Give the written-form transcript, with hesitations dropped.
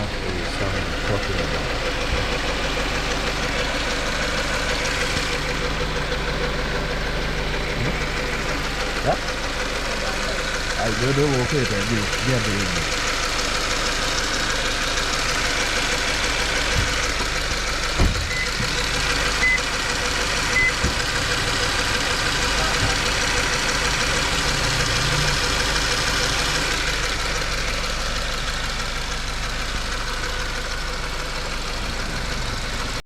is someone talking about. Hmm? Yeah? I don't know okay, but you get the